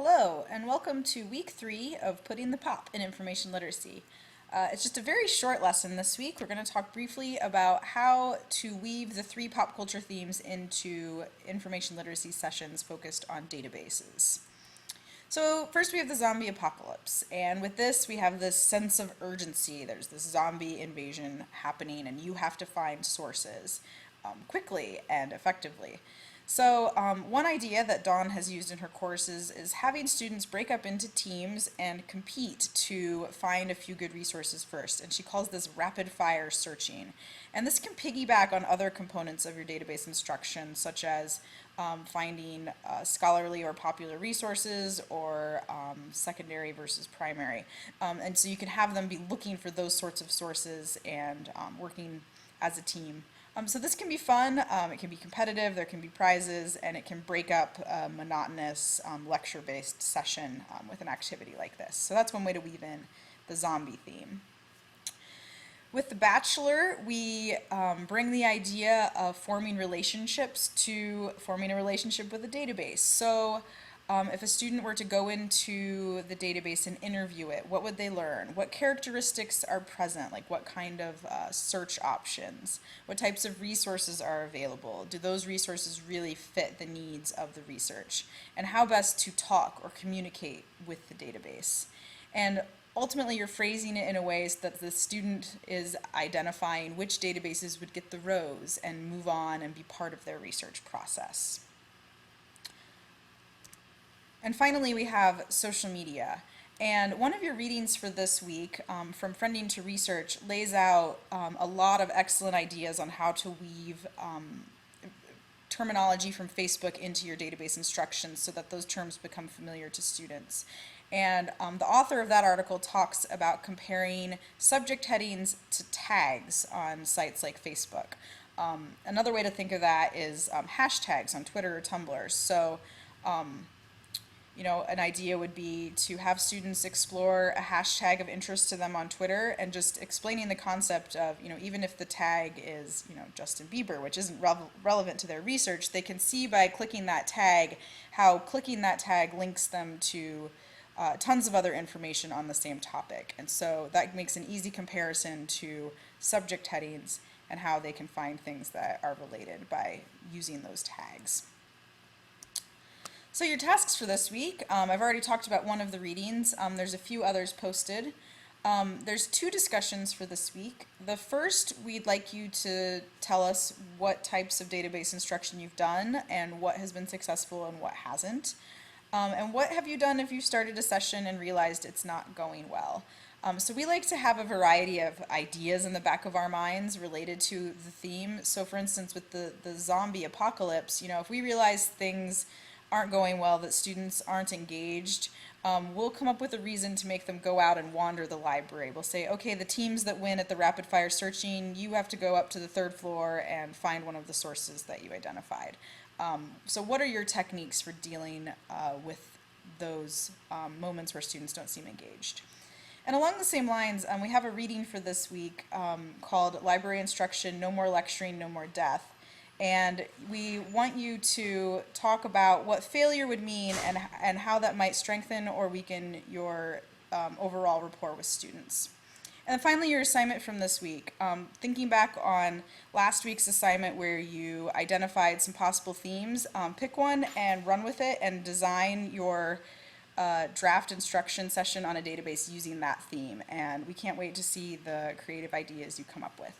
Hello, and welcome to week 3 of Putting the Pop in Information Literacy. It's just a very short lesson this week. We're going to talk briefly about how to weave the 3 pop culture themes into information literacy sessions focused on databases. So first we have the zombie apocalypse, and with this we have this sense of urgency. There's this zombie invasion happening and you have to find sources quickly and effectively. So one idea that Dawn has used in her courses is having students break up into teams and compete to find a few good resources first, and she calls this rapid fire searching. And this can piggyback on other components of your database instruction, such as finding scholarly or popular resources or secondary versus primary. And so you can have them be looking for those sorts of sources and working as a team. So this can be fun, it can be competitive, there can be prizes, and it can break up a monotonous lecture-based session with an activity like this. So that's one way to weave in the zombie theme. With The Bachelor, we bring the idea of forming relationships to forming a relationship with a database. So if a student were to go into the database and interview it, what would they learn? What characteristics are present? Like what kind of search options? What types of resources are available? Do those resources really fit the needs of the research? And how best to talk or communicate with the database? And ultimately, you're phrasing it in a way so that the student is identifying which databases would get the rose and move on and be part of their research process. And finally, we have social media. And one of your readings for this week, from Friending to Research, lays out a lot of excellent ideas on how to weave terminology from Facebook into your database instructions so that those terms become familiar to students. And the author of that article talks about comparing subject headings to tags on sites like Facebook. Another way to think of that is hashtags on Twitter or Tumblr. So an idea would be to have students explore a hashtag of interest to them on Twitter and just explaining the concept of, even if the tag is, Justin Bieber, which isn't relevant to their research, they can see by clicking that tag how clicking that tag links them to tons of other information on the same topic. And so that makes an easy comparison to subject headings and how they can find things that are related by using those tags. So your tasks for this week, I've already talked about one of the readings. There's a few others posted. There's 2 discussions for this week. The first, we'd like you to tell us what types of database instruction you've done and what has been successful and what hasn't. And what have you done if you started a session and realized it's not going well? So we like to have a variety of ideas in the back of our minds related to the theme. So for instance, with the zombie apocalypse, if we realize things aren't going well, that students aren't engaged, we'll come up with a reason to make them go out and wander the library. We'll say, okay, the teams that win at the rapid fire searching, you have to go up to the 3rd floor and find one of the sources that you identified. So what are your techniques for dealing with those moments where students don't seem engaged? And along the same lines, we have a reading for this week called Library Instruction, No More Lecturing, No More Death. And we want you to talk about what failure would mean and how that might strengthen or weaken your overall rapport with students. And then finally, your assignment from this week. Thinking back on last week's assignment where you identified some possible themes, pick one and run with it and design your draft instruction session on a database using that theme. And we can't wait to see the creative ideas you come up with.